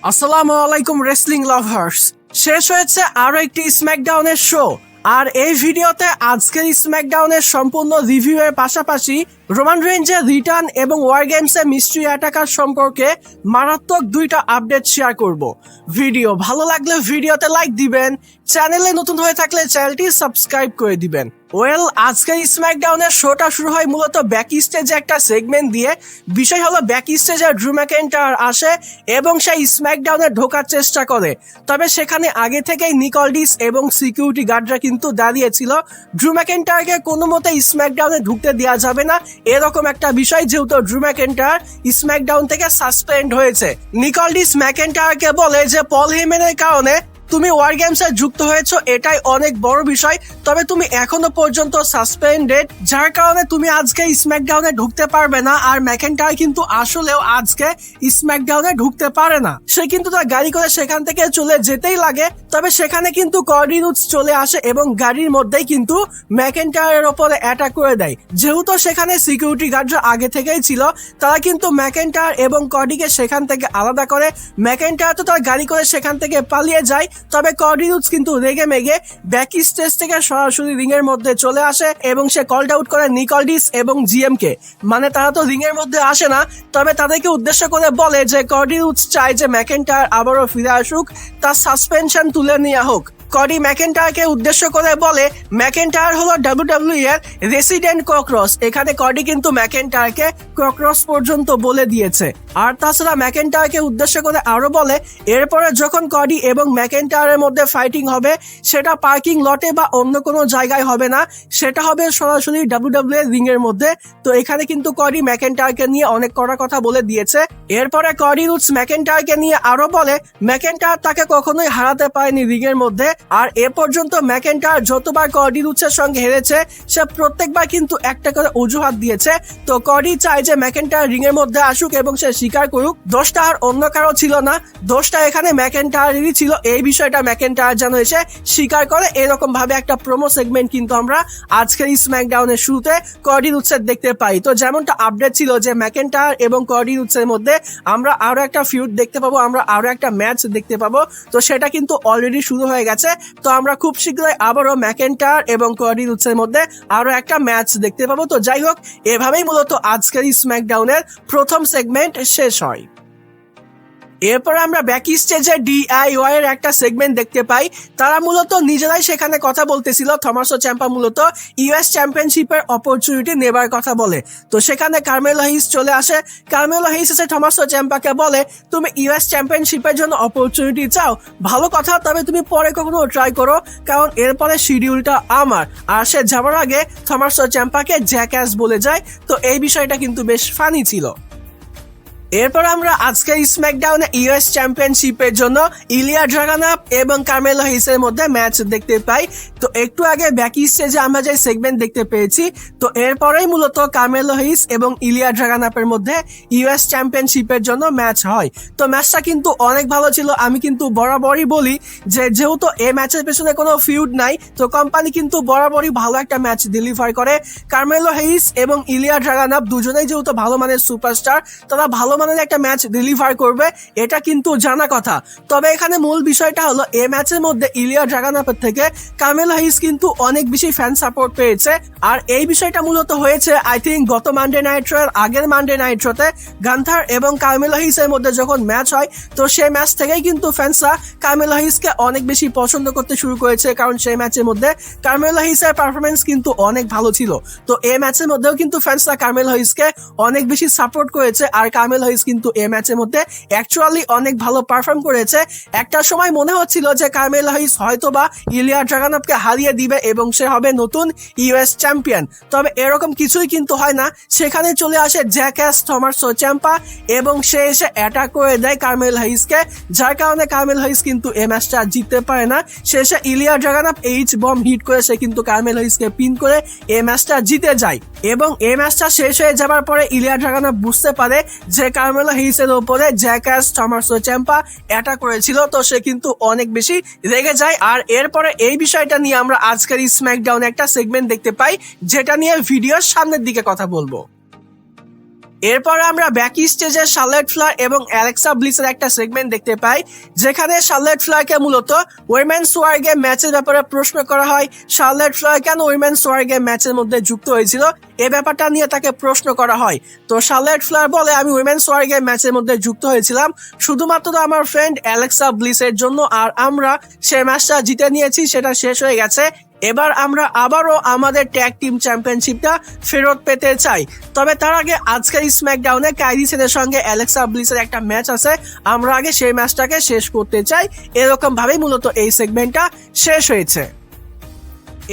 আসসালামু আলাইকুম wrestling lovers. শেষ হয়েছে আরো একটি স্ম্যাকডাউনের শো, আর এই ভিডিওতে আজকের স্ম্যাকডাউনের সম্পূর্ণ রিভিউ এর পাশাপাশি রোমান রেঞ্জের রিটার্ন এবং ওয়ার গেমসের মিস্ট্রি অ্যাটাকার সম্পর্কে মারাত্মক দুইটা আপডেট শেয়ার করব। ভিডিও ভালো লাগলে ভিডিওতে লাইক দিবেন, চ্যানেলে নতুন হয়ে থাকলে চ্যানেলটি সাবস্ক্রাইব করে দিবেন। আজকের স্ম্যাকডাউনের শোটা শুরু হয় মূলত ব্যাক স্টেজে একটা সেগমেন্ট দিয়ে। বিষয় হলো ব্যাক স্টেজে ড্রু ম্যাকইন্টায়ার আসে এবং সেই স্ম্যাকডাউনে ঢোকার চেষ্টা করে, তবে সেখানে আগে থেকেই নিক অল্ডিস এবং সিকিউরিটি গার্ডরা কিন্তু দাঁড়িয়েছিল। ড্রু ম্যাকইন্টায়ারকে কোনো মতে স্ম্যাকডাউনে ঢুকতে দেওয়া যাবে না, এরকম একটা বিষয়, যেহেতু ড্রু ম্যাকইন্টায়ার স্ম্যাকডাউন থেকে সাসপেন্ড হয়েছে। নিক অল্ডিস ম্যাকইন্টায়ারকে বলে যে পল হেমেনের কারণে তুমি ওয়ার গেমসে যুক্ত হয়েছো, এটাই অনেক বড় বিষয়, তবে তুমি এখনো পর্যন্ত সাসপেন্ডেড, যার কারণে তুমি আজকে স্ম্যাকডাউনে ঢুকতে পারবে না। আর ম্যাকইন্টায়ার কিন্তু আসলেও আজকে স্ম্যাকডাউনে ঢুকতে পারে না, সে কিন্তু তার গাড়ি করে সেখান থেকে চলে যেতেই লাগে। তবে সেখানে কিন্তু কর্ডি রোডস চলে আসে এবং গাড়ির মধ্যেই কিন্তু ম্যাকইন্টায়ারের ওপরে অ্যাটাক করে দেয়। যেহেতু সেখানে সিকিউরিটি গার্ডরা আগে থেকেই ছিল, তারা কিন্তু ম্যাকইন্টায়ার এবং কর্ডিকে সেখান থেকে আলাদা করে। ম্যাকইন্টায়ার তো তার গাড়ি করে সেখান থেকে পালিয়ে যায়, তবে কর্ডি রোডস কিন্তু রেগে মেগে ব্যাক স্টেজ থেকে সরাসরি রিং এর মধ্যে চলে আসে এবং সে কল আউট করে নিক অল্ডিস এবং জিএম কে। মানে তারা তো রিং এর মধ্যে আসে না, তবে তাদেরকে উদ্দেশ্য করে বলে যে কর্ডি রোডস চায় যে ম্যাকইন্টায়ার আবারও ফিরে আসুক, তার সাসপেনশন তুলে নেওয়া হোক। কডি ম্যাকইন্টায়ারকে উদ্দেশ্য করে বলে ম্যাকইন্টায়ার হলো ডাব্লিউডাব্লিউই এর রেসিডেন্ট ককরোচ। এখানে কডি কিন্তু ম্যাকইন্টায়ারকে ককরোচ পর্যন্ত বলে দিয়েছে। আর তাছাড়া ম্যাকইন্টায়ারকে উদ্দেশ্য করে আরো বলে এরপরে যখন কডি এবং ম্যাকইন্টায়ারের মধ্যে ফাইটিং হবে, সেটা পার্কিং লটে বা অন্য কোনো জায়গায় হবে না, সেটা হবে সরাসরি ডাব্লিউডাব্লিউ এর রিং এর মধ্যে। তো এখানে কিন্তু কডি ম্যাকইন্টায়ারকে নিয়ে অনেক কড়া কথা বলে দিয়েছে। এরপরে কডি রোডস ম্যাকইন্টায়ারকে নিয়ে আরো বলে ম্যাকইন্টায়ার তাকে কখনোই হারাতে পারেনি রিং এর মধ্যে। আর এ পর্যন্ত ম্যাকইন্টায়ার যতবার কর্ডি রোডসের সঙ্গে হেরেছে, সে প্রত্যেকবার কিন্তু একটা করে অজুহাত দিয়েছে। তো কর্ডি চায় যে ম্যাকইন্টায়ার রিং এর মধ্যে আসুক এবং সে স্বীকার করুক। দোষটা আর অন্য কারো ছিল না, দোষটা এখানে ম্যাকইন্টায়ারেরই ছিল। এই বিষয়টা ম্যাকইন্টায়ার যেন এসে স্বীকার করে, এরকম ভাবে একটা প্রোমো সেগমেন্ট কিন্তু আমরা আজকের স্ম্যাকডাউনের শুরুতে কর্ডি রোডসের দেখতে পাই। তো যেমনটা আপডেট ছিল যে ম্যাকইন্টায়ার এবং কর্ডি রোডসের মধ্যে আমরা আরো একটা ফিউড দেখতে পাবো, আমরা আরো একটা ম্যাচ দেখতে পাবো। তো সেটা কিন্তু অলরেডি শুরু হয়ে গেছে। তো আমরা খুব শীঘ্রই আবারও ম্যাকইন্টায়ার এবং কর্ডি রোডসের মধ্যে আরো একটা ম্যাচ দেখতে পাবো। তো যাই হোক, এভাবেই মূলত আজকের স্ম্যাকডাউনের প্রথম সেগমেন্ট শেষ হয়। এরপর আমরা ব্যাক স্টেজে ডিআইওয়াই এর একটা সেগমেন্ট দেখতে পাই। তারা মূলত নিজেরাই সেখানে কথা বলতেছিল। থমাসো চ্যাম্পা মূলত ইউএস চ্যাম্পিয়নশিপের অপরচুনিটি নেবার কথা বলে। তো সেখানে কার্মেলো হাইস চলে আসে। কার্মেলো হাইস এসে থমাসো চ্যাম্পাকে বলে তুমি ইউএস চ্যাম্পিয়নশিপের জন্য অপরচুনিটি চাও, ভালো কথা, তবে তুমি পরে কখনো ট্রাই করো, কারণ এরপরে শিডিউলটা আমার। আর সে যাবার আগে থমাসো চ্যাম্পাকে জ্যাকঅ্যাস বলে যায়। তো এই বিষয়টা কিন্তু বেশ ফানি ছিল। এরপর আমরা আজকে স্ম্যাকডাউনে ইউএস চ্যাম্পিয়নশিপের জন্য ইলিয়া ড্রাগানভ এবং কার্মেলো হাইসের মধ্যে ম্যাচ দেখতে পাই। তো একটু আগে ব্যাক স্টেজে আমরা যে সেগমেন্ট দেখতে পেয়েছি, তো এরপরেই মূলত কার্মেলো হাইস এবং ইলিয়া ড্রাগানভের মধ্যে ইউএস চ্যাম্পিয়নশিপের জন্য ম্যাচ হয়। তো ম্যাচটা কিন্তু অনেক ভালো ছিল। আমি কিন্তু বরাবরই বলি যে যেহেতু এই ম্যাচের পেছনে কোনো ফিউড নাই, তো কোম্পানি কিন্তু বরাবরই ভালো একটা ম্যাচ ডেলিভার করে। কার্মেলো হাইস এবং ইলিয়া ড্রাগানভ দুজনেই যেহেতু ভালো মানের সুপারস্টার, তারা ভালো মানের একটা ম্যাচ ডেলিভার করবে, এটা কিন্তু জানা কথা। তবে এখানে মূল বিষয়টা হলো এই ম্যাচের মধ্যে ইলিয়া ড্রাগানভের থেকে কার্মেলো হাইস কিন্তু অনেক বেশি ফ্যান সাপোর্ট পেয়েছে। আর এই বিষয়টা মূলত হয়েছে আই থিঙ্ক গত মানডে নাইট্রো এর আগের মানডে নাইট্রোতে গান্থার এবং কার্মেলো হাইসের মধ্যে যখন ম্যাচ হয়, তো সেই ম্যাচ থেকেই কিন্তু ফ্যান্সরা কার্মেলো হাইসকে অনেক বেশি পছন্দ করতে শুরু করেছে, কারণ সেই ম্যাচের মধ্যে কার্মেলো হাইসের পারফরমেন্স কিন্তু অনেক ভালো ছিল। তো এই ম্যাচের মধ্যেও কিন্তু ফ্যান্সরা কার্মেলো হাইসকে অনেক বেশি সাপোর্ট করেছে। আর কার্মেলো হাইস কিন্তু এই ম্যাচের মধ্যে অ্যাকচুয়ালি অনেক ভালো পারফর্ম করেছে। একটা সময় মনে হচ্ছিল যে কার্মেলো হাইস হয়তোবা ইলিয়া ড্রাগানভকে হারিয়ে দিবে এবং সে হবে নতুন ইউএস চ্যাম্পিয়ন, তবে এরকম কিছুই কিন্তু হয় না। সেখানে চলে আসে জ্যাকঅ্যাস থমাসো চ্যাম্পা এবং সে এসে অ্যাটাক করে দেয় কার্মেলো হাইসকে, যার কারণে কার্মেলো হাইস কিন্তু এই ম্যাচটা জিততে পারে না। শেষে ইলিয়া ড্রাগানভ এইচ বম হিট করে সে কিন্তু কার্মেলো হাইসকে পিন করে এই ম্যাচটা জিতে যায়। এবং এই ম্যাচটা শেষ হয়ে যাবার পরে ইলিয়া ড্রাগানভ বুঝতে পারে যে কার্মেলো হাইসের উপরে জ্যাকঅ্যাস থমাসো চ্যাম্পা অ্যাটাক করেছিল, তো সে কিন্তু অনেক বেশি রেগে যায়। আর এরপরে এই বিষয়টা নিয়ে আমরা আজকের স্ম্যাকডাউনে একটা সেগমেন্ট দেখতে পাই, যেটা নিয়ে ভিডিওর সামনের দিকে কথা বলবো। এরপর আমরা ব্যাক স্টেজে শার্লেট ফ্লেয়ার এবং অ্যালেক্সা ব্লিসের একটা সেগমেন্ট দেখতে পাই, যেখানে শার্লেট ফ্লেয়ারকে মূলত উইমেন্স ওয়ার গেম ম্যাচের ব্যাপারে প্রশ্ন করা হয়। শার্লেট ফ্লেয়ার কেন উইমেন্স ওয়ার গেম ম্যাচের মধ্যে যুক্ত হয়েছিল এ ব্যাপারটা নিয়ে তাকে প্রশ্ন করা হয়। তো শার্লেট ফ্লেয়ার বলে, আমি উইমেন্স ওয়ার গেম ম্যাচের মধ্যে যুক্ত হয়েছিলাম শুধুমাত্র আমার ফ্রেন্ড অ্যালেক্সা ব্লিসের জন্য, আর আমরা সে ম্যাচটা জিতে নিয়েছি, সেটা শেষ হয়ে গেছে। এবার আমরা আবারও আমাদের ট্যাগ টিম চ্যাম্পিয়নশিপটা ফেরত পেতে চাই। তবে তার আগে আজকের স্ম্যাকডাউনে কাইরি সেনের সঙ্গে অ্যালেক্সা ব্লিসের একটা ম্যাচ আছে, আমরা আগে সেই ম্যাচটাকে শেষ করতে চাই। এরকম ভাবেই মূলত এই সেগমেন্টটা শেষ হয়েছে।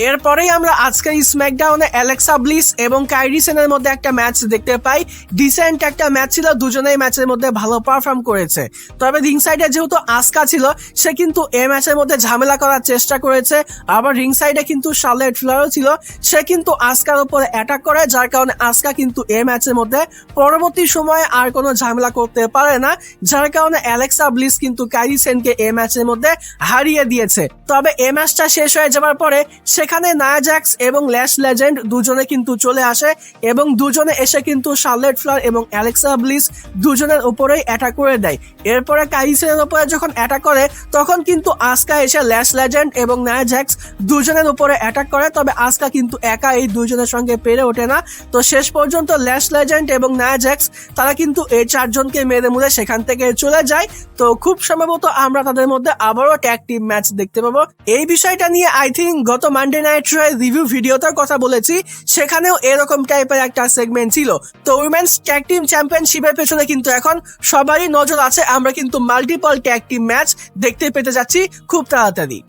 এরপরেই আমরা আজকের স্ম্যাকডাউনে অ্যালেক্সা ব্লিস এবং কাইরি সেনের মধ্যে একটা ম্যাচ দেখতে পাই। ডিসেন্ট একটা ম্যাচ ছিল, দুজনেই ম্যাচের মধ্যে ভালো পারফর্ম করেছে। তবে রিং সাইডে যেহেতু আসকা ছিল, সে কিন্তু এই ম্যাচের মধ্যে ঝামেলা করার চেষ্টা করেছে। আবার রিং সাইডে কিন্তু শার্লেট ফ্লেয়ারও ছিল, সে কিন্তু আসকার উপরে অ্যাটাক করে, যার কারণে আসকা কিন্তু এই ম্যাচের মধ্যে পরবর্তী সময়ে আর কোনো ঝামেলা করতে পারে না, যার কারণে অ্যালেক্সা ব্লিস কিন্তু কাইরি সেনকে এই ম্যাচের মধ্যে হারিয়ে দিয়েছে। তবে এই ম্যাচটা শেষ হয়ে যাওয়ার পরে সেখানে নায়া জ্যাক্স এবং ল্যাশ লেজেন্ড দুজনে কিন্তু চলে আসে এবং দুজনে এসে কিন্তু শার্লেট ফ্লেয়ার এবং অ্যালেক্সা ব্লিস দুজনের উপরেই অ্যাটাক করে দেয়। এরপরে কাইরি সেনের উপরে যখন অ্যাটাক করে তখন কিন্তু আসকা এসে ল্যাশ লেজেন্ড এবং নায়া জ্যাক্স দুজনের উপরে অ্যাটাক করে। তবে আসকা কিন্তু একা এই দুজনের সঙ্গে পেরে ওঠে না। তো শেষ পর্যন্ত ল্যাশ লেজেন্ড এবং নায়া জ্যাক্স তারা কিন্তু এই চারজনকে মেরে মুড়ে সেখান থেকে চলে যায়। তো খুব সম্ভবত আমরা তাদের মধ্যে আবারও ট্যাগ টিম ম্যাচ দেখতে পাবো। এই বিষয়টা নিয়ে আই থিঙ্ক গত মানডে নাইট রিভিউ ভিডিওটার কথা বলেছি, সেখানেও এরকম টাইপের একটা সেগমেন্ট ছিল। তো উইমেন্স ট্যাগ টিম চ্যাম্পিয়নশিপের পেছনে কিন্তু এখন সবারই নজর আছে, আমরা কিন্তু মাল্টিপল ট্যাগ টিম ম্যাচ দেখতে পেতে যাচ্ছি খুব তাড়াতাড়ি।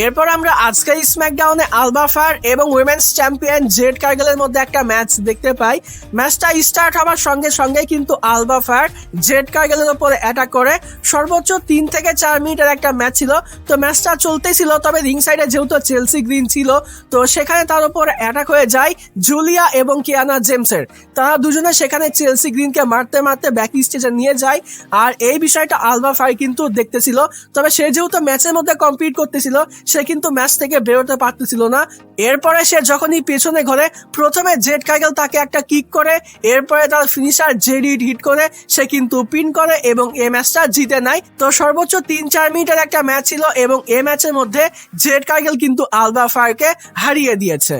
এরপর আমরা আজকের স্ম্যাকডাউনে আলবা ফায়ার এবং উইমেন্স চ্যাম্পিয়ন জেড কার্গেলের মধ্যে একটা ম্যাচ দেখতে পাই। ম্যাচটা স্টার্ট হওয়ার সঙ্গে সঙ্গে কিন্তু আলবা ফায়ার জেড কার্গেলের উপরে অ্যাটাক করে। সর্বোচ্চ 3 থেকে 4 মিনিটের একটা ম্যাচ ছিল। তো ম্যাচটা চলতেই ছিল, তবে রিং সাইডে যেহেতু চেলসি গ্রিন ছিল, তো সেখানে তার উপরে অ্যাটাক হয়ে যায় জুলিয়া এবং কিয়ানা জেমসের। তারা দুজনে সেখানে চেলসি গ্রিনকে মারতে মারতে ব্যাক স্টেজে নিয়ে যায়। আর এই বিষয়টা আলবা ফায়ার কিন্তু দেখতেছিল, তবে সে যেহেতু ম্যাচের মধ্যে কম্পিট করতেছিল, সে কিন্তু ম্যাচ থেকে বেরোতে পারতেছিল না। এরপরে সে যখনই পেছনে ঘরে, প্রথমে জেড কার্গেল তাকে একটা কিক করে, এরপরে তার ফিনিশার জেডি হিট করে সে কিন্তু পিন করে এবং এই ম্যাচটা জিতে নেয়। তো সর্বোচ্চ 3-4 মিনিটের একটা ম্যাচ ছিল এবং এই ম্যাচের মধ্যে জেড কার্গেল কিন্তু আলবা ফায়ারকে হারিয়ে দিয়েছে।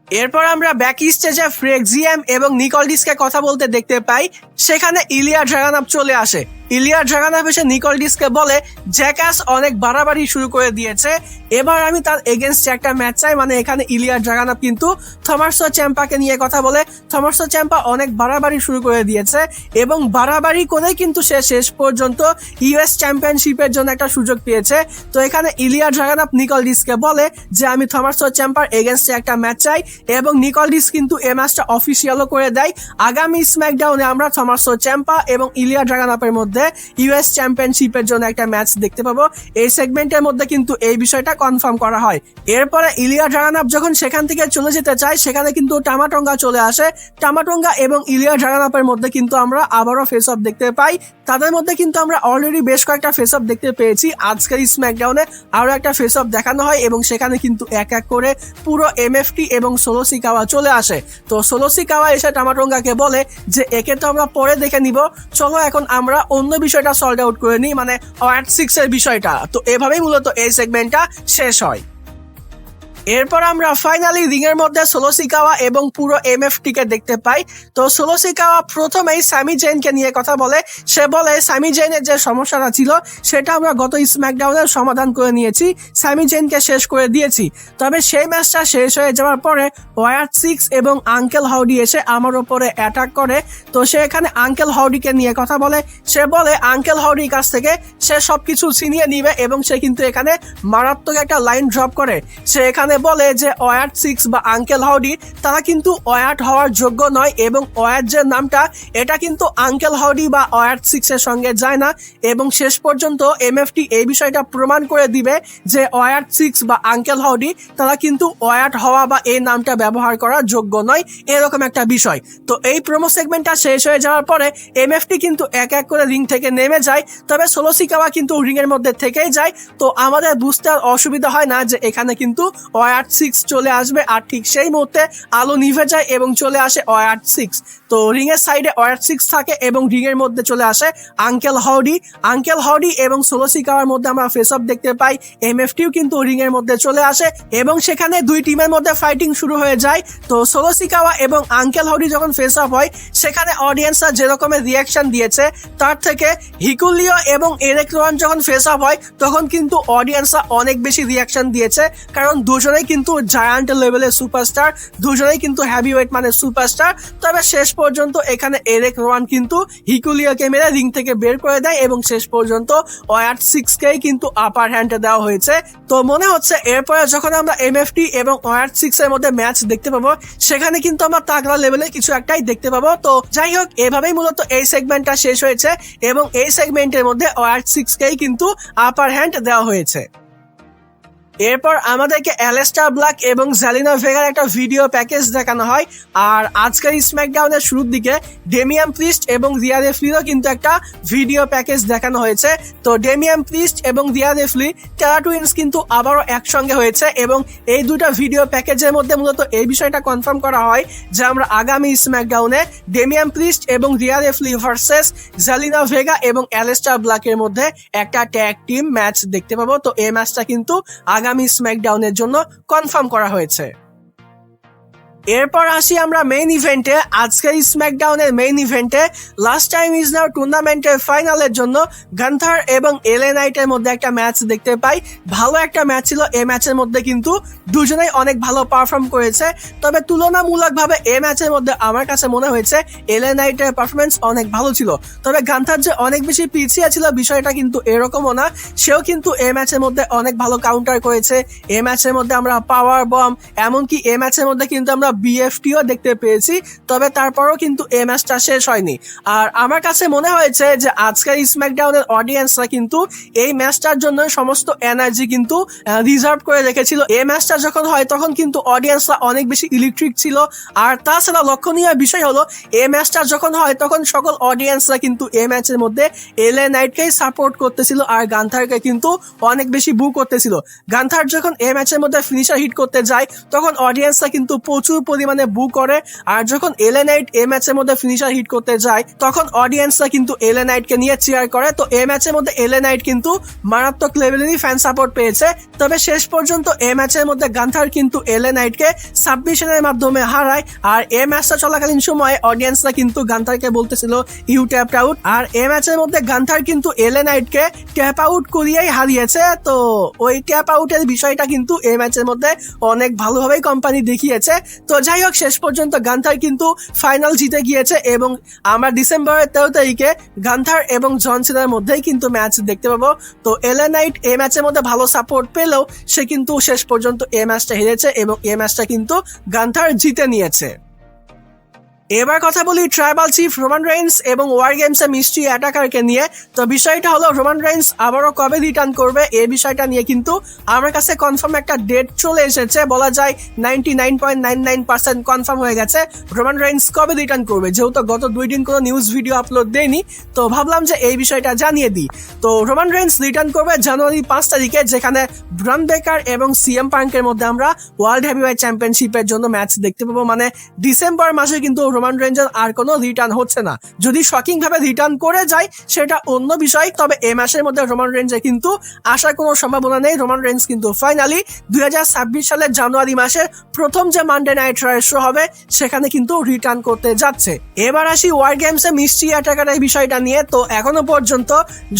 এরপর আমরা ব্যাক স্টেজে ফ্রেক্সিয়াম এবং নিকলডিসকে কথা বলতে দেখতে পাই। সেখানে ইলিয়া ড্রাগানভ চলে আসে। ইলিয়া ড্রাগানভ এসে নিকলডিসকে বলে, জ্যাকাস অনেক বাড়াবাড়ি শুরু করে দিয়েছে, এবার আমি তার এগেনস্টে একটা ম্যাচ চাই। মানে এখানে ইলিয়া ড্রাগানভ কিন্তু থমাসো চ্যাম্পাকে নিয়ে কথা বলে। থমাসো চ্যাম্পা অনেক বাড়াবাড়ি শুরু করে দিয়েছে এবং বাড়াবাড়ি করে কিন্তু সে শেষ পর্যন্ত ইউএস চ্যাম্পিয়নশিপের জন্য একটা সুযোগ পেয়েছে। তো এখানে ইলিয়া ড্রাগানভ নিকলডিসকে বলে যে আমি থমাসো চ্যাম্পার এগেনস্টে একটা ম্যাচ চাই এবং নিকলডিস কিন্তু এই ম্যাচটা অফিসিয়ালও করে দেয়। আগামী স্ম্যাকডাউনে আমরা থমাসো চ্যাম্পা এবং ইলিয়া ড্রাগানভের মধ্যে ইউএস চ্যাম্পিয়নশিপের জন্য একটা ম্যাচ দেখতে পাবো। এই সেগমেন্টের মধ্যে কিন্তু এই বিষয়টা কনফার্ম করা হয়। এরপরে ইলিয়া ড্রাগানভ যখন সেখান থেকে চলে যেতে চায়, সেখানে কিন্তু টামাটঙ্গা চলে আসে। টামাটঙ্গা এবং ইলিয়া ড্রাগানভের মধ্যে কিন্তু আমরা আবারও ফেস অফ দেখতে পাই। তাদের মধ্যে কিন্তু আমরা অলরেডি বেশ কয়েকটা ফেস অফ দেখতে পেয়েছি। আজকের স্ম্যাকডাউনে আরো একটা ফেস অফ দেখানো হয় এবং সেখানে কিন্তু এক এক করে পুরো এমএফটি এবং সোলো সিকাওয়া চলে আসে। তো সোলো সিকাওয়া এসে টামাটঙ্গাকে বলে যে একে তো আমরা পরে দেখে নিব, চলো এখন আমরা অন্য বিষয়টা সল্ভ আউট করে নিই, মানে ওয়াট 6 এর বিষয়টা। তো এভাবেই মূলত এই সেগমেন্টটা শেষ হয়। এরপর আমরা ফাইনালি রিং এর মধ্যে সোলো সিকাওয়া এবং পুরো এমএফটি কে দেখতে পাই। তো সোলো সিকাওয়া প্রথমেই সামি জেনকে নিয়ে কথা বলে। সে বলে সামি জেনের যে সমস্যাটা ছিল সেটা আমরা গত স্ম্যাকডাউনের সমাধান করে নিয়েছি, সামি জেনকে শেষ করে দিয়েছি। তবে সেই ম্যাচটা শেষ হয়ে যাওয়ার পরে ওয়াট 6 এবং আঙ্কেল হাউডি এসে আমার উপরে অ্যাটাক করে। তো সে এখানে আঙ্কেল হাউডিকে নিয়ে কথা বলে। সে বলে আঙ্কেল হাউডির কাছ থেকে সে সবকিছু ছিনিয়ে নিবে এবং সে কিন্তু এখানে মারাত্মক একটা লাইন ড্রপ করে। সে এখানে বলে যে ওয়াট 6 বা আঙ্কেল হাউডি তারা কিন্তু ওয়াট হওয়ার যোগ্য নয় এবং ওয়াট যে নামটা এটা কিন্তু আঙ্কেল হাউডি বা ওয়াট 6 এর সঙ্গে যায় না। এবং শেষ পর্যন্ত এমএফটি এই বিষয়টা প্রমাণ করে দিবে যে ওয়াট 6 বা আঙ্কেল হাউডি তারা কিন্তু ওয়াট হওয়া বা এই নামটা ব্যবহার করার যোগ্য নয়, এরকম একটা বিষয়। তো এই প্রোমো সেগমেন্টটা শেষ হয়ে যাওয়ার পরে এমএফটি কিন্তু এক এক করে রিং থেকে নেমে যায়। তবে সোলো সিকাওয়া কিন্তু রিং এর মধ্যে থেকেই যায়। তো আমাদের বুঝতে আর অসুবিধা হয় না যে এখানে কিন্তু OR6 চলে আসবে, আর ঠিক সেই মুহূর্তে আলো নিভে যায় এবং চলে আসে OR6। তো রিং এর সাইডে OR6 থাকে এবং রিং এর মধ্যে চলে আসে আঙ্কেল হাউডি এবং সোলো সিকাওয়ার মধ্যে আমরা ফেস অফ দেখতে পাই। MFTও কিন্তু রিং এর মধ্যে চলে আসে এবং সেখানে দুই টিমের মধ্যে ফাইটিং শুরু হয়ে যায়। তো সোলো সিকাওয়া এবং আঙ্কেল হাউডি যখন ফেস অফ হয় সেখানে অডিয়েন্সরা যে রকমের রিয়াকশন দিয়েছে তার থেকে হিকুলিও এবং এরেক রোয়ান যখন ফেস অফ হয় তখন কিন্তু অডিয়েন্সরা অনেক বেশি রিয়াকশন দিয়েছে, কারণ দুজনেই কিন্তু জায়ান্ট লেভেলের সুপারস্টার, দুজনেই কিন্তু হ্যাভিওয়েট মানে সুপারস্টার। তবে শেষ পর্যন্ত এখানে এরেক রোয়ান কিন্তু হিকুলিওকে মেরে রিং থেকে বের করে দেয় এবং শেষ পর্যন্ত OR6 কেই কিন্তু আপার হ্যান্ড দেওয়া হয়েছে। তো মনে হচ্ছে এরপরে যখন আমরা MFT এবং OR6 এর মধ্যে ম্যাচ দেখতে পাবো সেখানে কিন্তু আমরা তাগড়া লেভেলে কিছু একটাই দেখতে পাবো। তো যাই হোক, এভাবেই মূলত এই সেগমেন্টটা শেষ হয়েছে এবং এই সেগমেন্টের মধ্যে OR6 কেই কিন্তু আপার হ্যান্ড দেওয়া হয়েছে। এরপর আমাদেরকে অ্যালেস্টার ব্ল্যাক এবং জেলিনা ভেগার একটা ভিডিও প্যাকেজ দেখানো হয়, আর আজকের স্ম্যাকডাউনের শুরুর দিকে ডেমিয়ান প্রিস্ট এবং রিয়া রিপ্লিরও কিন্তু একটা ভিডিও প্যাকেজ দেখানো হয়েছে। তো ডেমিয়ান প্রিস্ট এবং রিয়া রিপ্লি টেরা টুইন্স কিন্তু আবারও একসঙ্গে হয়েছে এবং এই দুটো ভিডিও প্যাকেজের মধ্যে মূলত এই বিষয়টা কনফার্ম করা হয় যে আমরা আগামী স্ম্যাকডাউনে ডেমিয়ান প্রিস্ট এবং Riya Ripley versus Zelina Vega এবং অ্যালেস্টার ব্ল্যাকের মধ্যে একটা ট্যাগ টিম ম্যাচ দেখতে পাবো। তো এই ম্যাচটা কিন্তু আগামী স্ম্যাকডাউনের জন্য কনফার্ম করা হয়েছে। এরপর আসি আমরা মেইন ইভেন্টে। আজকের স্ম্যাকডাউনের মেইন ইভেন্টে লাস্ট টাইম ইজ নাও টুর্নামেন্টের ফাইনালের জন্য গান্থার এবং এলএ নাইটের মধ্যে একটা ম্যাচ দেখতে পাই। ভালো একটা ম্যাচ ছিল। এই ম্যাচের মধ্যে কিন্তু দুজনেই অনেক ভালো পারফর্ম করেছে, তবে তুলনামূলকভাবে এই ম্যাচের মধ্যে আমার কাছে মনে হয়েছে এলএ নাইটের পারফরমেন্স অনেক ভালো ছিল। তবে গান্থার যে অনেক বেশি পিছিয়ে ছিল বিষয়টা কিন্তু এরকমও না, সেও কিন্তু এই ম্যাচের মধ্যে অনেক ভালো কাউন্টার করেছে। এই ম্যাচের মধ্যে আমরা পাওয়ার বম, এমনকি এই ম্যাচের মধ্যে কিন্তু আমরা BFTও দেখতে পেয়েছি। তবে তারপরও কিন্তু এই ম্যাচটা শেষ হয়নি, আর আমার কাছে মনে হয়েছে যে আজকের স্ম্যাকডাউনের অডিয়েন্সরা কিন্তু এই ম্যাচটার জন্য সমস্ত এনার্জি কিন্তু রিজার্ভ করে রেখেছিল। এই ম্যাচটা যখন হয় তখন কিন্তু অডিয়েন্সরা অনেক বেশি ইলেকট্রিক ছিল। আর তাছাড়া লক্ষণীয় বিষয় হলো এই ম্যাচটা যখন হয় তখন সকল অডিয়েন্সরা কিন্তু এই ম্যাচের মধ্যে এলএ নাইটকেই সাপোর্ট করতেছিল আর গান্থারকে কিন্তু অনেক বেশি বু করতেছিল। গান্থার যখন এই ম্যাচের মধ্যে ফিনিশার হিট করতে যায় তখন অডিয়েন্সরা কিন্তু প্রচুর পরিমাণে বু করে, আর যখন এলএ নাইট এই ম্যাচের মধ্যে ফিনিশার হিট করতে যায় তখন অডিয়েন্সরা কিন্তু এলএ নাইটকে নিয়ে চিয়ার করে। তো এই ম্যাচের মধ্যে এলএ নাইট কিন্তু মারাত্মক লেভেলেরই ফ্যান সাপোর্ট পেয়েছে। তবে শেষ পর্যন্ত এই ম্যাচের মধ্যে গান্থার কিন্তু এলএ নাইটকে সাবমিশনের মাধ্যমে হারায়, আর এই ম্যাচটা চলাকালীন সময়ে অডিয়েন্সরা কিন্তু গান্থারকে বলতেছিল ইউ ট্যাপ আউট, আর এই ম্যাচের মধ্যে গান্থার কিন্তু এলএ নাইটকে ট্যাপ আউট করিয়েই হারিয়েছে। তো ওই ট্যাপ আউটের বিষয়টা কিন্তু এই ম্যাচের মধ্যে অনেক ভালোভাবেই কোম্পানি দেখিয়েছে। তো যাই হোক, শেষ পর্যন্ত গান্থার কিন্তু ফাইনাল জিতে গিয়েছে এবং আমরা ডিসেম্বরের 13 তারিখে গান্থার এবং জন সিনার মধ্যেই কিন্তু ম্যাচ দেখতে পাবো। তো এলএ নাইট এই ম্যাচের মধ্যে ভালো সাপোর্ট পেলেও সে কিন্তু শেষ পর্যন্ত এই ম্যাচটা হেরেছে এবং এই ম্যাচটা কিন্তু গান্থার জিতে নিয়েছে। এবার কথা বলি ট্রাইবাল চিফ রোমান রেইন্স এবং ওয়ার গেমসের মিস্ট্রি অ্যাটাকারকে নিয়ে। তো বিষয়টা হলো রোমান রেইন্স আবারও কবে রিটার্ন করবে এই বিষয়টা নিয়ে কিন্তু আমার কাছে কনফার্ম একটা ডেট চলে এসেছে, বলা যায় 99.99% কনফার্ম হয়ে গেছে রোমান রেইন্স কবে রিটার্ন করবে। যেহেতু গত 2 দিন কোনো নিউজ ভিডিও আপলোড দেয়নি তো ভাবলাম যে এই বিষয়টা জানিয়ে দিই। তো রোমান রেইন্স রিটার্ন করবে জানুয়ারি 5 তারিখে, যেখানে ব্রন বেকার এবং সিএম পাঙ্কের মধ্যে আমরা ওয়ার্ল্ড হেভিওয়েট চ্যাম্পিয়নশিপের জন্য ম্যাচ দেখতে পাবো। মানে ডিসেম্বর মাসে কিন্তু রোমান রেঞ্জের আর কোনো রিটার্ন হচ্ছে না। যদি শকিং ভাবে রিটার্ন করে যায় সেটা অন্য বিষয়, তবে এই মাসের মধ্যে রোমান রেঞ্জে কিন্তু আসার কোনো সম্ভাবনা নেই। রোমান রেঞ্জ কিন্তু ফাইনালি 2026 সালের জানুয়ারি মাসের প্রথম যে মানডে নাইট রয়ের শো হবে সেখানে কিন্তু রিটার্ন করতে যাচ্ছে। এবার আসি ওয়ার গেমসে মিস্ট্রি অ্যাটাকারের বিষয়টা নিয়ে। তো এখনো পর্যন্ত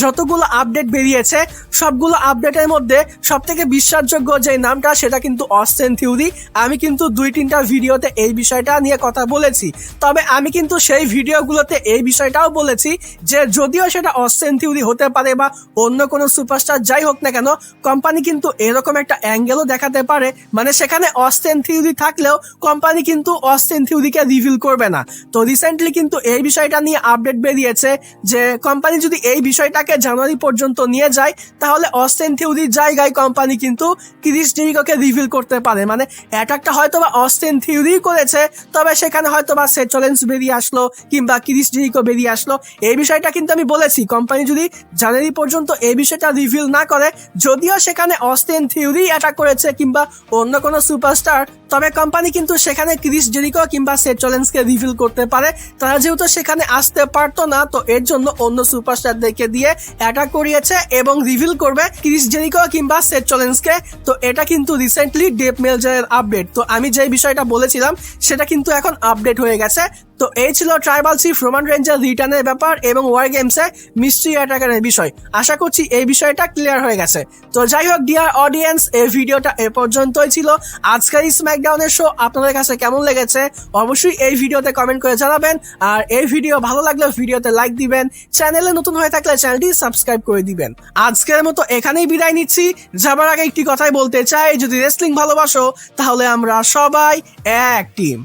যতগুলো আপডেট বেরিয়েছে সবগুলো আপডেটের মধ্যে সব থেকে বিশ্বাসযোগ্য যে নামটা সেটা কিন্তু অস্টেন থিওরি। আমি কিন্তু 2-3টা ভিডিওতে এই বিষয়টা নিয়ে কথা বলেছি, তবে আমি কিন্তু সেই ভিডিওগুলোতে এই বিষয়টাও বলেছি যে যদিও সেটা অস্টেন থিওরি হতে পারে বা অন্য কোনো সুপারস্টার যাই হোক না কেন, কোম্পানি কিন্তু এরকম একটা অ্যাঙ্গেলও দেখাতে পারে, মানে সেখানে অস্টেন থিওরি থাকলেও কোম্পানি কিন্তু অস্টেন থিওরিকে রিভিল করবে না। তো রিসেন্টলি কিন্তু এই বিষয়টা নিয়ে আপডেট বেরিয়েছে যে কোম্পানি যদি এই বিষয়টাকে জানুয়ারি পর্যন্ত নিয়ে যায় তাহলে অস্টেন থিওরির জায়গায় কোম্পানি কিন্তু ক্রিস জেরিকোকে রিভিল করতে পারে। মানে অ্যাটাকটা হয়তো বা অস্টেন থিওরি করেছে, তবে সেখানে হয়তো বা সেট রলিন্স বেরিয়ে আসলো কিংবা ক্রিস জেরিকো বেরিয়ে আসলো, এই বিষয়টা কিন্তু আমি বলেছি কোম্পানি যদি জানুয়ারি পর্যন্ত এই বিষয়টা রিভিল না করে, যদিও সেখানে অস্টিন থিওরি অ্যাটাক করেছে কিংবা অন্য কোনো সুপারস্টার, তবে কোম্পানি কিন্তু সেখানে ক্রিস জেরিকো কিংবা সেট রলিন্সকে রিভিল করতে পারে। তারা যেহেতু সেখানে আসতে পারতো না, তো এর জন্য অন্য সুপারস্টারদেরকে দিয়ে অ্যাটাক করিয়েছে এবং রিভিল করবে ক্রিস জেরিকো কিংবা সেট রলিন্সকে। তো এটা কিন্তু রিসেন্টলি ডেভ মেলজারের আপডেট। তো আমি যে বিষয়টা বলেছিলাম সেটা কিন্তু এখন আপডেট হয়ে গেছে। তো এই ছিল ট্রাইবাল চিফ রোমান রেঞ্জের রিটার্নের ব্যাপার এবং ওয়ার গেমসে মিস্ট্রি অ্যাটাকারের বিষয়। আশা করছি এই বিষয়টা ক্লিয়ার হয়ে গেছে। তো যাই হোক ডিয়ার অডিয়েন্স, এই ভিডিওটা এ পর্যন্তই ছিল। আজকের স্ম্যাকডাউনের শো আপনাদের কাছে কেমন লেগেছে অবশ্যই এই ভিডিওতে কমেন্ট করে জানাবেন। আর এই ভিডিও ভালো লাগলে ভিডিওতে লাইক দিবেন, চ্যানেলে নতুন হয়ে থাকলে চ্যানেলটি সাবস্ক্রাইব করে দিবেন। আজকের মতো এখানেই বিদায় নিচ্ছি। যাবার আগে একটি কথাই বলতে চাই, যদি রেসলিং ভালোবাসো তাহলে আমরা সবাই এক টিম।